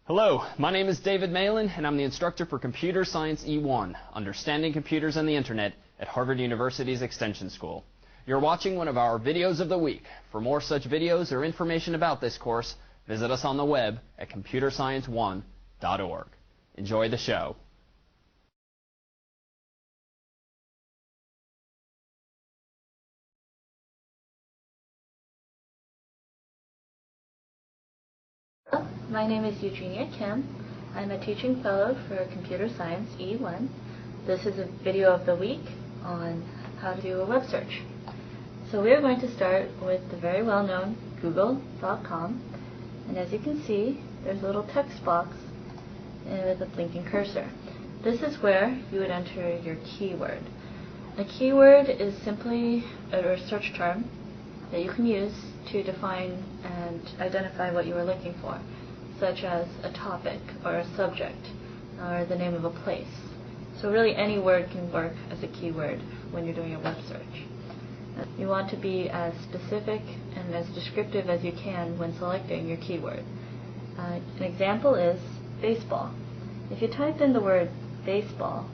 Hello, my name is David Malin, and I'm the instructor for Computer Science E1, Understanding Computers and the Internet at Harvard University's Extension School. You're watching one of our videos of the week. For more such videos or information about this course, visit us on the web at computerscience1.org. Enjoy the show. My name is Eugenia Kim. I'm a teaching fellow for Computer Science E1. This is a video of the week on how to do a web search. So we're going to start with the very well-known Google.com. And as you can see, there's a little text box with a blinking cursor. This is where you would enter your keyword. A keyword is simply a search term that you can use to define and identify what you are looking for, such as a topic or a subject or the name of a place. So really any word can work as a keyword when you're doing a web search. You want to be as specific and as descriptive as you can when selecting your keyword. An example is baseball. If you type in the word baseball,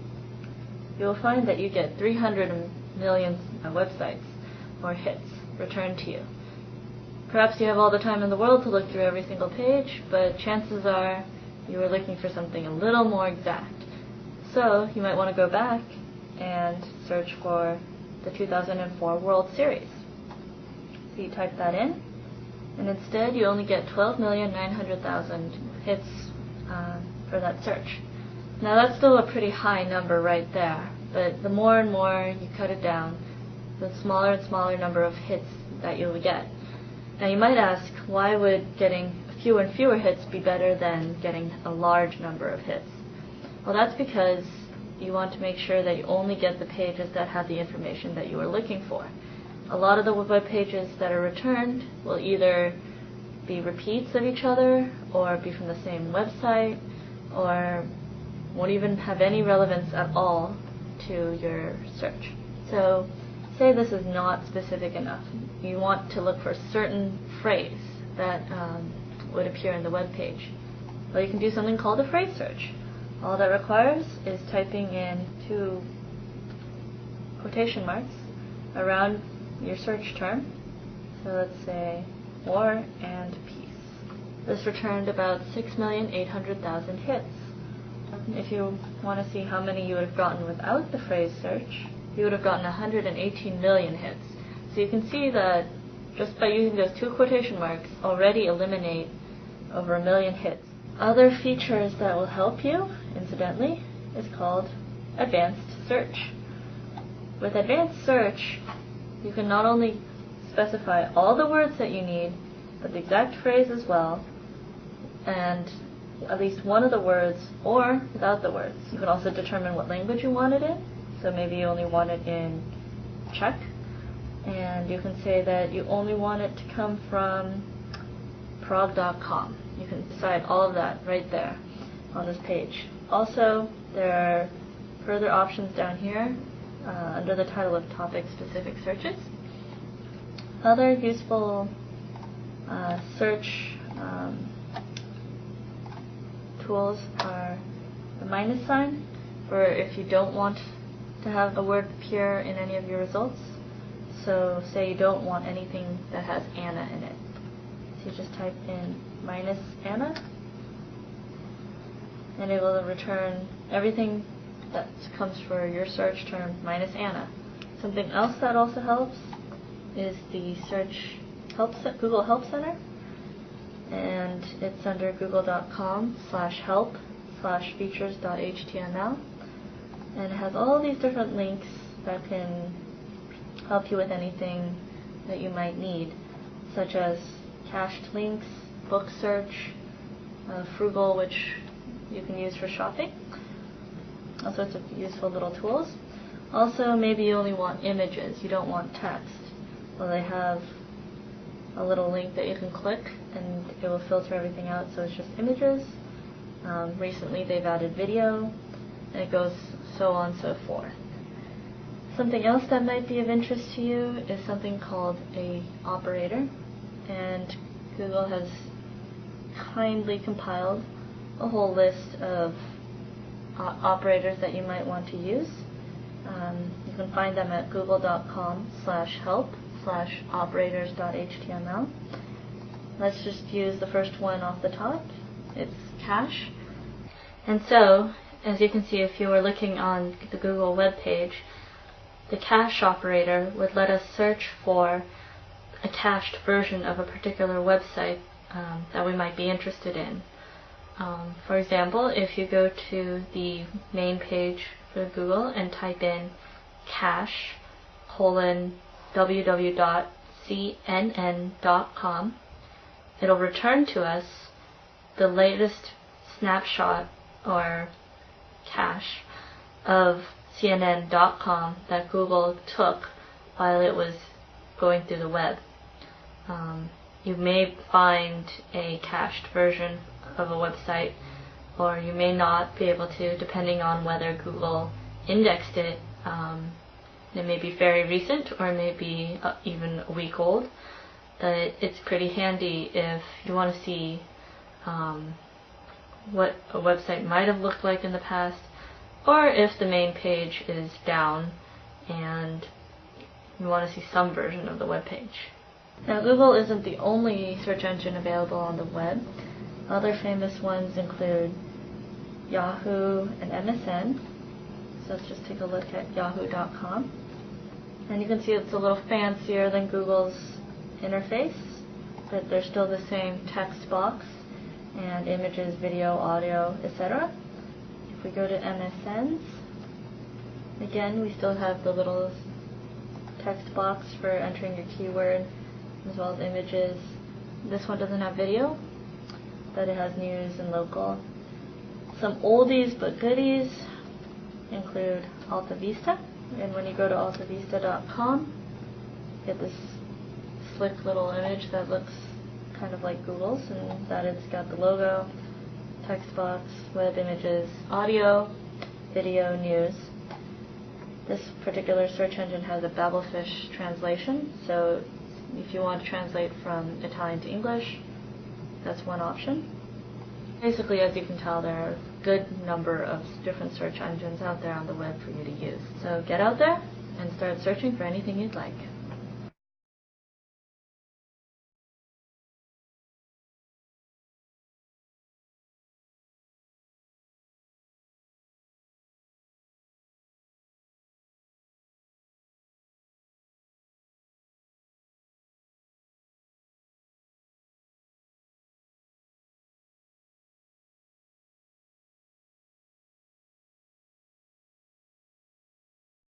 you will find that you get 300 million websites or hits returned to you. Perhaps you have all the time in the world to look through every single page, but chances are you were looking for something a little more exact. So you might want to go back and search for the 2004 World Series. So you type that in, and instead you only get 12,900,000 hits for that search. Now that's still a pretty high number right there, but the more and more you cut it down, the smaller and smaller number of hits that you'll get. Now you might ask, why would getting fewer and fewer hits be better than getting a large number of hits? Well, that's because you want to make sure that you only get the pages that have the information that you are looking for. A lot of the web pages that are returned will either be repeats of each other, or be from the same website, or won't even have any relevance at all to your search. So say this is not specific enough. You want to look for a certain phrase that would appear in the web page. Well, you can do something called a phrase search. All that requires is typing in 2 quotation marks around your search term. So let's say war and peace. This returned about 6,800,000 hits. If you want to see how many you would have gotten without the phrase search, you would have gotten 118 million hits. So you can see that just by using those 2 quotation marks already eliminate over 1 million hits. Other features that will help you, incidentally, is called advanced search. With advanced search, you can not only specify all the words that you need, but the exact phrase as well, and at least one of the words or without the words. You can also determine what language you want it in. So maybe you only want it in Czech, and you can say that you only want it to come from Prague.com. You can decide all of that right there on this page. Also, there are further options down here under the title of topic-specific searches. Other useful search tools are the minus sign, for if you don't want to have a word appear in any of your results. So say you don't want anything that has Anna in it. So you just type in minus Anna, and it will return everything that comes for your search term minus Anna. Something else that also helps is the search Google Help Center, and it's under google.com/help/features.html, and it has all these different links that can help you with anything that you might need, such as cached links, book search, Frugal, which you can use for shopping, all sorts of useful little tools. Also, maybe you only want images, you don't want text. Well, they have a little link that you can click and it will filter everything out, so it's just images. Recently they've added video, and it goes so on and so forth. Something else that might be of interest to you is something called a operator, and Google has kindly compiled a whole list of operators that you might want to use. You can find them at google.com/help/operators.html. Let's just use the first one off the top. It's cache. And so, as you can see, if you were looking on the Google web page, the cache operator would let us search for a cached version of a particular website that we might be interested in. For example, if you go to the main page for Google and type in cache:/www.cnn.com, it'll return to us the latest snapshot or cache of CNN.com that Google took while it was going through the web. You may find a cached version of a website, or you may not be able to, depending on whether Google indexed it. It may be very recent, or it may be even a week old. But it's pretty handy if you want to see what a website might have looked like in the past, or if the main page is down and you want to see some version of the web page. Now, Google isn't the only search engine available on the web. Other famous ones include Yahoo and MSN. So let's just take a look at yahoo.com. And you can see it's a little fancier than Google's interface, but there's still the same text box and images, video, audio, etc. If we go to MSN's, again, we still have the little text box for entering your keyword, as well as images. This one doesn't have video, but it has news and local. Some oldies but goodies include AltaVista, and when you go to altavista.com, you get this slick little image that looks kind of like Google's, and that it's got the logo, text box, web images, audio, video, news. This particular search engine has a Babelfish translation, so if you want to translate from Italian to English, that's one option. Basically, as you can tell, there are a good number of different search engines out there on the web for you to use. So get out there and start searching for anything you'd like.